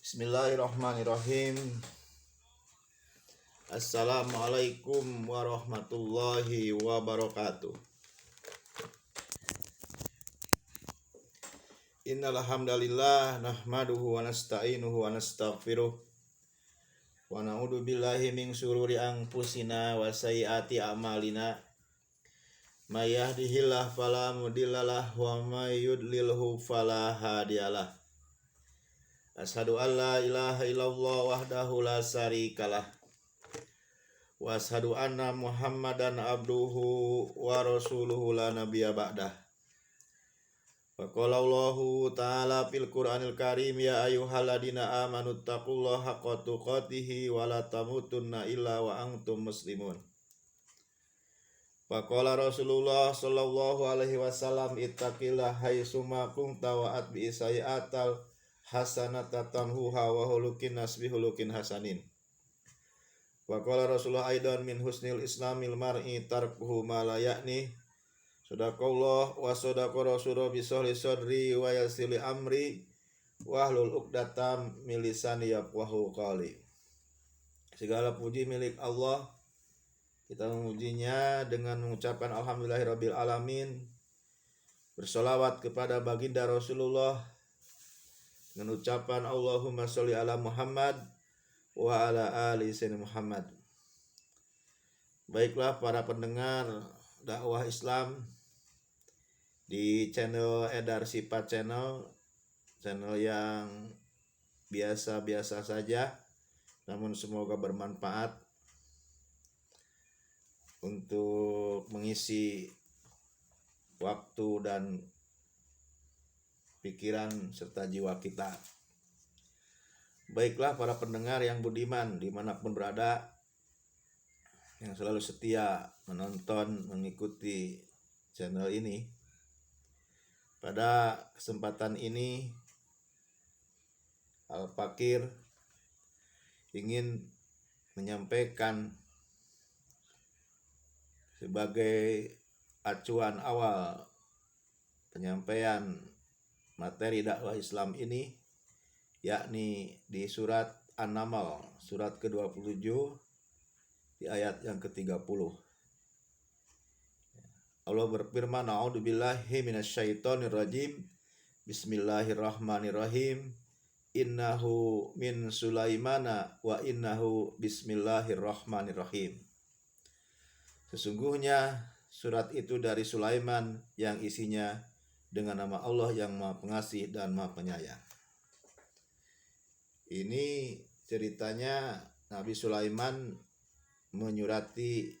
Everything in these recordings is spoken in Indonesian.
Bismillahirrahmanirrahim. Assalamualaikum warahmatullahi wabarakatuh. Innal hamdalillah nahmaduhu wa nasta'inuhu wa nastaghfiruh wa na'udzu billahi min syururi anfusina wa sayyiati a'malina. May yahdihillahu fala mudhillalah wa may yudlilhu fala hadiyalah. Asyhadu an la ilaha illallah wahdahu la syarikalah wa asyhadu anna Muhammadan abduhu wa rasuluhu la nabiyya ba'dah. Wa qala Allahu ta'ala fil Qur'anil Karim ya ayyuhalladzina amanu taqullaha haqqa tuqatih wa la tamutunna illa wa antum muslimun. Wa qala Rasulullah sallallahu alaihi wasallam ittaqillaha haitsuma kunta wa atbi sayyi'atal hasanata tamhuha wa hulukin nasbi hulukin hasanin. Wa qala Rasulullah aidan min husnil islamil mar'i tarkuhu ma la ya'ni. Sadaqallah wa sadaqa rasulullah bi sahli sadri wa yasili amri wa hlul uqdatam min lisani yafqahu qali. Segala puji milik Allah. Kita memujinya dengan mengucapkan alhamdulillahirabbil alamin. Bersolawat kepada baginda Rasulullah dengan ucapan Allahumma sholli ala Muhammad wa ala ali sayyidina Muhammad. Baiklah para pendengar dakwah Islam di channel Edar Sifat channel yang biasa-biasa saja namun semoga bermanfaat untuk mengisi waktu dan pikiran serta jiwa kita. Baiklah para pendengar yang budiman dimanapun berada, yang selalu setia menonton, mengikuti channel ini. Pada kesempatan ini Al-Fakir ingin menyampaikan sebagai acuan awal penyampaian materi dakwah Islam ini, yakni di surat An-Naml, surat ke-27 di ayat yang ke-30. Allah berfirman, a'udzubillahi minasyaitonir rajim. Bismillahirrahmanirrahim. Innahu min Sulaimana wa innahu bismillahirrahmanirrahim. Sesungguhnya surat itu dari Sulaiman yang isinya dengan nama Allah yang Maha Pengasih dan Maha Penyayang. Ini ceritanya Nabi Sulaiman menyurati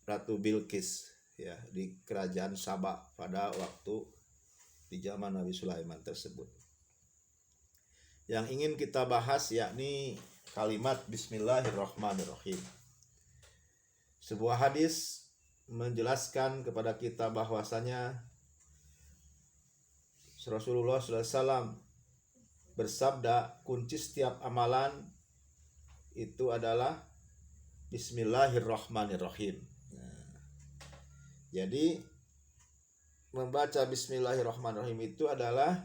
Ratu Bilqis ya di kerajaan Saba pada waktu di zaman Nabi Sulaiman tersebut. Yang ingin kita bahas yakni kalimat Bismillahirrahmanirrahim. Sebuah hadis menjelaskan kepada kita bahwasanya Rasulullah SAW bersabda, kunci setiap amalan itu adalah Bismillahirrahmanirrahim. Jadi membaca Bismillahirrahmanirrahim itu adalah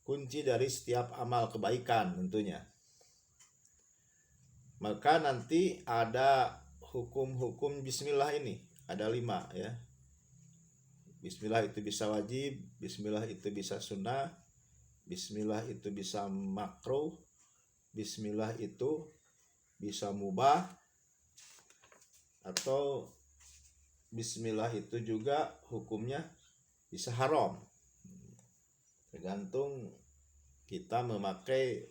kunci dari setiap amal kebaikan tentunya. Maka nanti ada hukum-hukum Bismillah ini, ada 5 ya. Bismillah itu bisa wajib, Bismillah itu bisa sunnah, Bismillah itu bisa makruh, Bismillah itu bisa mubah, atau Bismillah itu juga hukumnya bisa haram. Tergantung kita memakai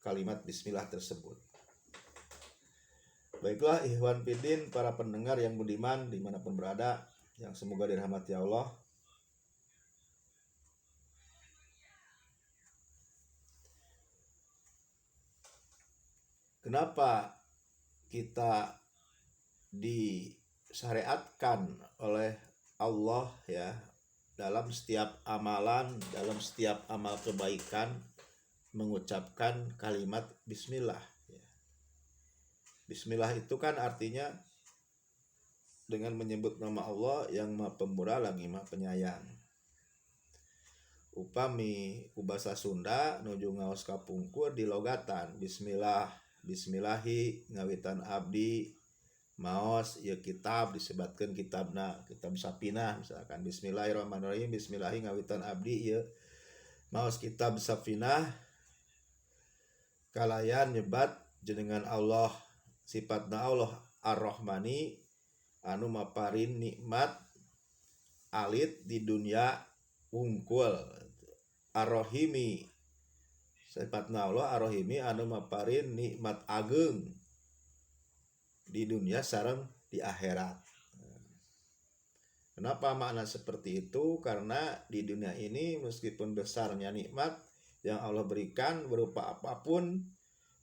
kalimat Bismillah tersebut. Baiklah ikhwan fillah, para pendengar yang budiman dimanapun berada, yang semoga dirahmati Allah. Kenapa kita disyariatkan oleh Allah ya dalam setiap amalan, dalam setiap amal kebaikan mengucapkan kalimat Bismillah ya. Bismillah itu kan artinya dengan menyebut nama Allah yang Maha Pemurah lagi Maha Penyayang. upami ku basa Sunda nuju ngaos kapungkur di logatan bismillahi ngawitan abdi maos ieu kitab disebatkeun kitabna kitab Safinah misalkan bismillahirrahmanirrahim bismillahi ngawitan abdi ieu maos kitab Safinah kalayan nyebat jenengan Allah sifatna Allah Ar-Rahmani anu maparin nikmat alit di dunia wungkul Ar-Rahimi sifatna Allah Ar-Rahimi anu maparin nikmat ageung di dunia sareng di akhirat. Kenapa makna seperti itu? Karena di dunia ini meskipun besarnya nikmat yang Allah berikan berupa apapun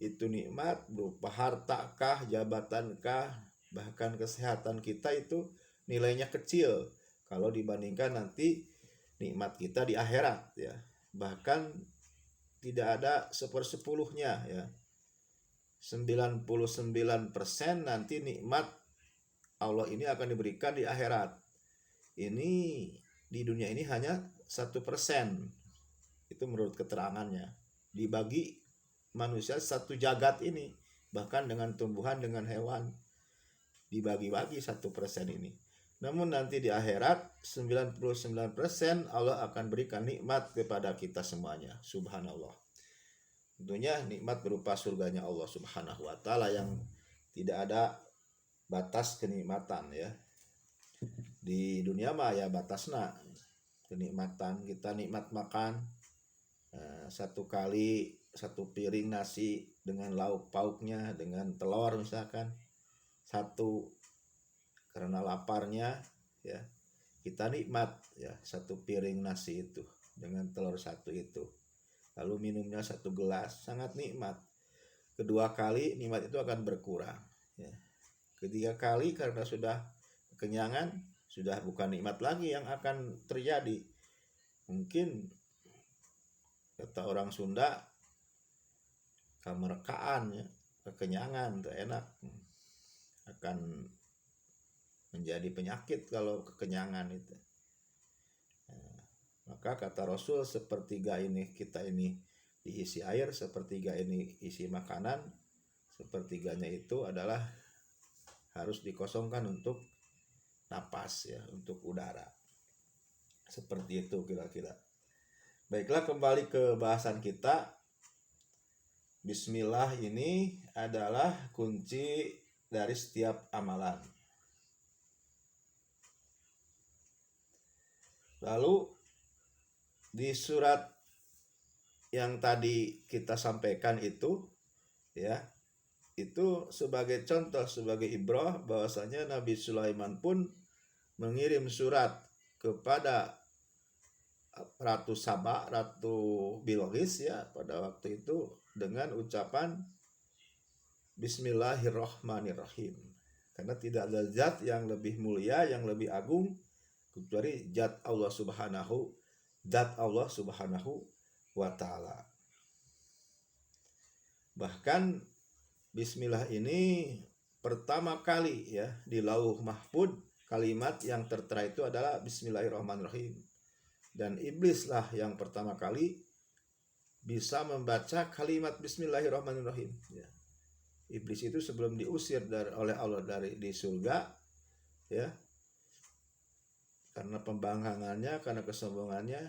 itu nikmat, berupa harta kah, jabatan kah, bahkan kesehatan kita itu nilainya kecil kalau dibandingkan nanti nikmat kita di akhirat ya. Bahkan tidak ada 1/10-nya ya. 99% nanti nikmat Allah ini akan diberikan di akhirat. Ini di dunia ini hanya 1%. Itu menurut keterangannya. Dibagi manusia satu jagat ini, bahkan dengan tumbuhan, dengan hewan. Dibagi-bagi 1% ini. Namun nanti di akhirat 99% Allah akan berikan nikmat kepada kita semuanya. Subhanallah. Tentunya nikmat berupa surganya Allah Subhanahu wa taala yang tidak ada batas kenikmatan ya. Di dunia mah ya batasna kenikmatan, kita nikmat makan satu kali satu piring nasi dengan lauk pauknya, dengan telur misalkan satu karena laparnya ya kita nikmat ya satu piring nasi itu dengan telur satu itu. Lalu minumnya 1 gelas, sangat nikmat. Kedua kali nikmat itu akan berkurang ya. Ketiga kali karena sudah kekenyangan, sudah bukan nikmat lagi yang akan terjadi. Mungkin kata orang Sunda kamerkaan ya, kekenyangan tuh enak akan menjadi penyakit kalau kekenyangan itu. Maka kata Rasul sepertiga ini kita ini diisi air, sepertiga ini isi makanan, sepertiganya itu adalah harus dikosongkan untuk napas ya, untuk udara. Seperti itu kira-kira. Baiklah, kembali ke bahasan kita. Bismillah ini adalah kunci dari setiap amalan. Lalu di surat yang tadi kita sampaikan itu ya, itu sebagai contoh, sebagai ibrah bahwasanya Nabi Sulaiman pun mengirim surat kepada Ratu Saba, Ratu Bilqis ya pada waktu itu dengan ucapan Bismillahirrahmanirrahim. Karena tidak ada zat yang lebih mulia, yang lebih agung kecuali zat Allah Subhanahu wa ta'ala. Bahkan bismillah ini pertama kali ya di Lauh Mahfud kalimat yang tertera itu adalah Bismillahirrahmanirrahim. Dan iblislah yang pertama kali bisa membaca kalimat Bismillahirrahmanirrahim ya. Iblis itu sebelum diusir oleh Allah di surga ya, karena pembangkangannya, karena kesombongannya,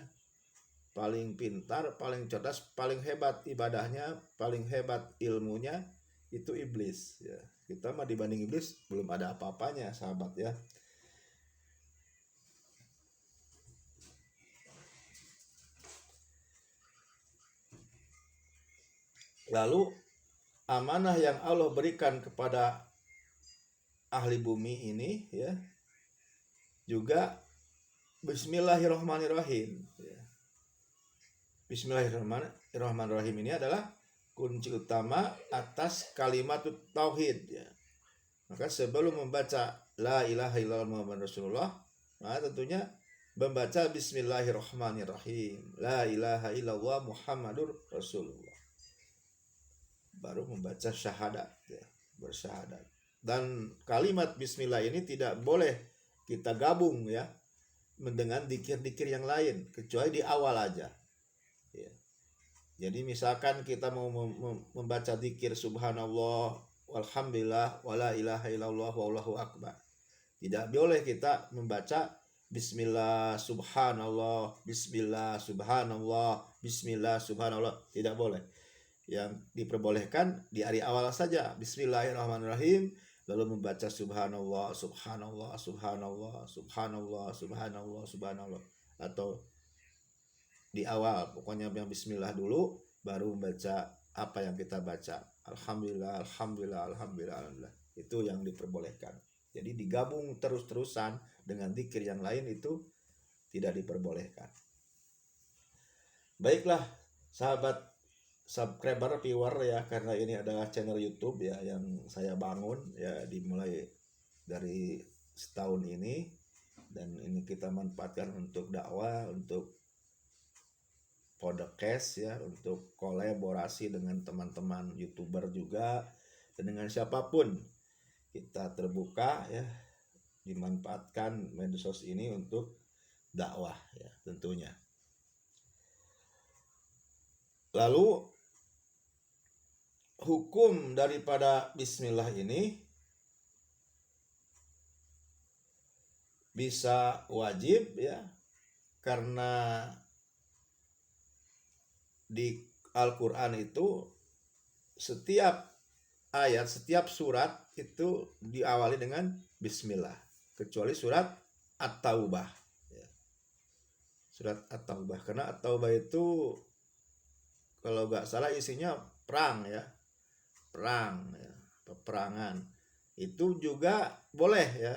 paling pintar, paling cerdas, paling hebat ibadahnya, paling hebat ilmunya itu iblis ya. Kita mah dibanding iblis belum ada apa-apanya sahabat ya. Lalu amanah yang Allah berikan kepada ahli bumi ini ya juga Bismillahirrahmanirrahim ya. Bismillahirrahmanirrahim ini adalah kunci utama atas kalimat tauhid ya. Maka sebelum membaca la ilaha illallah Muhammadur Rasulullah, maka tentunya membaca Bismillahirrahmanirrahim, la ilaha illallah Muhammadur Rasulullah, baru membaca syahadat ya, bersyahadat. Dan kalimat bismillah ini tidak boleh kita gabung ya dengan dikir-dikir yang lain kecuali di awal aja ya. Jadi misalkan kita mau membaca dikir subhanallah walhamdulillah wala ilaha illallah wallahu akbar, tidak boleh kita membaca bismillah subhanallah bismillah subhanallah bismillah subhanallah, tidak boleh. Yang diperbolehkan di hari awal saja bismillahirrahmanirrahim, lalu membaca subhanallah subhanallah subhanallah subhanallah subhanallah subhanallah, atau di awal pokoknya yang bismillah dulu baru membaca apa yang kita baca alhamdulillah alhamdulillah alhamdulillah alhamdulillah, itu yang diperbolehkan. Jadi digabung terus-terusan dengan zikir yang lain itu tidak diperbolehkan. Baiklah sahabat subscriber viewer ya, karena ini adalah channel YouTube ya yang saya bangun ya dimulai dari setahun ini, dan ini kita manfaatkan untuk dakwah, untuk podcast ya, untuk kolaborasi dengan teman-teman YouTuber juga, dan dengan siapapun kita terbuka ya, dimanfaatkan medsos ini untuk dakwah ya tentunya. Lalu hukum daripada bismillah ini bisa wajib ya, karena di Al-Quran itu setiap ayat, setiap surat itu diawali dengan bismillah, kecuali surat At-Taubah ya. Surat At-Taubah, karena At-Taubah itu kalau nggak salah isinya perang ya, perang ya, peperangan. Itu juga boleh ya,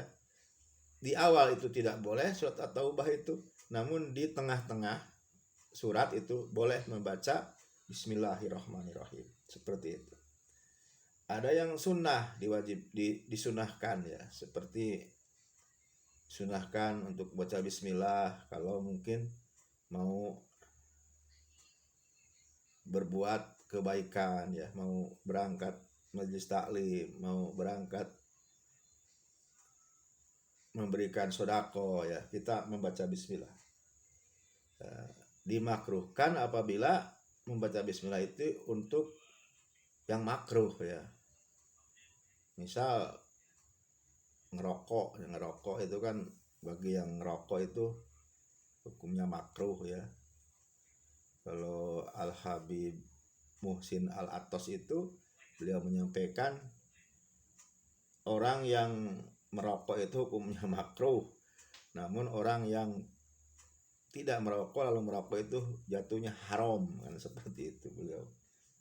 di awal itu tidak boleh surat At-Taubah itu, namun di tengah-tengah surat itu boleh membaca bismillahirrahmanirrahim seperti itu. Ada yang sunnah disunahkan ya, seperti sunahkan untuk baca bismillah kalau mungkin mau berbuat kebaikan ya, mau berangkat majelis taklim, mau berangkat memberikan sodako ya, kita membaca bismillah. Dimakruhkan apabila membaca bismillah itu untuk yang makruh ya, misal ngerokok itu kan, bagi yang ngerokok itu hukumnya makruh ya. Kalau Al-Habib Muhsin Al-Atos itu beliau menyampaikan orang yang merokok itu hukumnya makruh, namun orang yang tidak merokok lalu merokok itu jatuhnya haram kan, seperti itu beliau.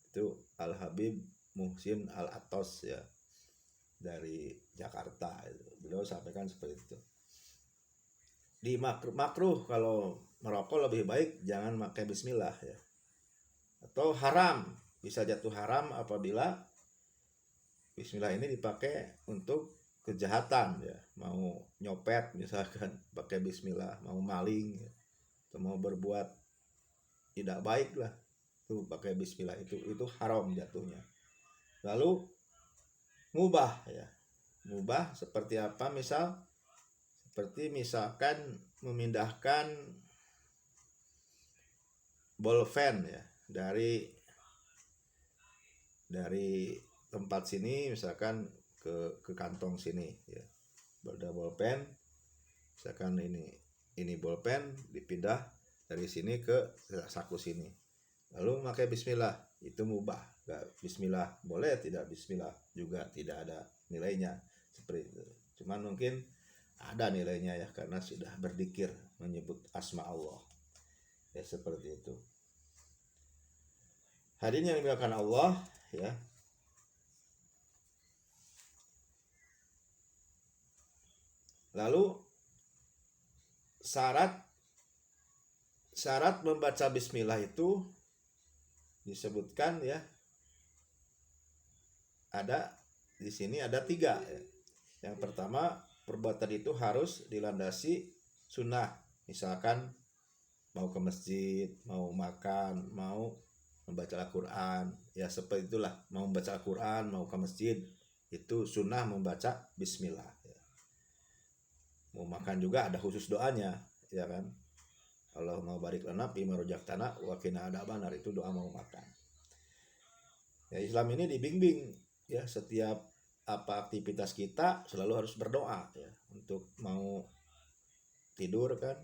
Itu Al-Habib Muhsin Al-Atos ya, dari Jakarta itu. Beliau sampaikan seperti itu. Di makruh kalau merokok lebih baik jangan pakai bismillah ya. Atau haram, bisa jatuh haram apabila bismillah ini dipakai untuk kejahatan ya, mau nyopet misalkan pakai bismillah, mau maling ya, atau mau berbuat tidak baik lah, itu pakai bismillah, itu haram jatuhnya. Lalu mubah ya, mubah seperti apa? Seperti misalkan memindahkan bolpen ya dari tempat sini misalkan ke kantong sini ya, ada bolpen misalkan ini bolpen dipindah dari sini ke saku sini, lalu pakai bismillah, itu mubah. Gak bismillah boleh, tidak bismillah juga tidak ada nilainya, seperti itu. Cuman mungkin ada nilainya ya, karena sudah berzikir menyebut asma Allah ya, seperti itu. Hadirin yang dimuliakan Allah ya, lalu syarat membaca bismillah itu disebutkan ya, ada di sini ada 3 ya. Yang pertama, perbuatan itu harus dilandasi sunnah, misalkan mau ke masjid, mau makan, mau membaca Al-Quran ya, seperti itulah. Mau membaca Al-Quran, mau ke masjid, itu sunnah membaca bismillah ya. Mau makan juga ada khusus doanya ya kan. Allahumma barik lana fima razaqtana wa qina adzabannar, itu doa mau makan. Ya, Islam ini dibimbing ya, setiap apa aktivitas kita selalu harus berdoa ya. Untuk mau tidur kan,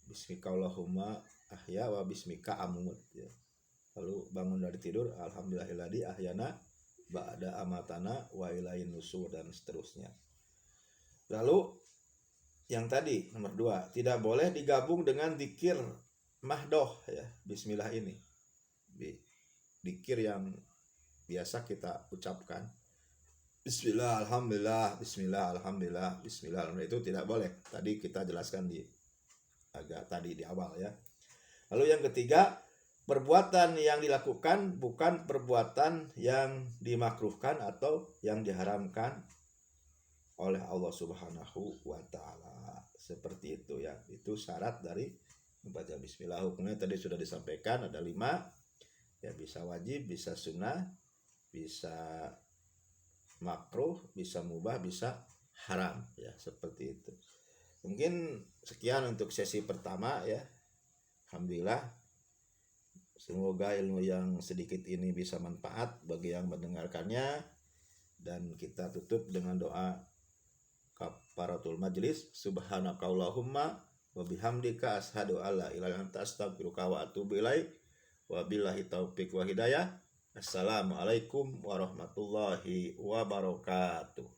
bismika Allahumma ahya wa bismika amut ya. Lalu bangun dari tidur, alhamdulillahilladzi ahyana ba'da amatana wa ilaihin nusur, dan seterusnya. Lalu yang tadi nomor 2, tidak boleh digabung dengan zikir mahdoh ya, bismillah ini. Zikir yang biasa kita ucapkan. Bismillah, alhamdulillah, bismillah, alhamdulillah, bismillah, itu tidak boleh. Tadi kita jelaskan di awal ya. Lalu yang ketiga, perbuatan yang dilakukan bukan perbuatan yang dimakruhkan atau yang diharamkan oleh Allah Subhanahu wa taala. Seperti itu ya. Itu syarat dari membaca bismillah. Hukumnya tadi sudah disampaikan, ada 5. Ya, bisa wajib, bisa sunnah, bisa makruh, bisa mubah, bisa haram ya, seperti itu. Mungkin sekian untuk sesi pertama ya. Alhamdulillah, semoga ilmu yang sedikit ini bisa manfaat bagi yang mendengarkannya, dan kita tutup dengan doa kafaratul majlis. Subhanakallahumma wa bihamdika asyhadu alla ilaha illa anta astaghfiruka wa atubu ilaik. Wabillahi taufiq wa hidayah. Assalamualaikum warahmatullahi wabarakatuh.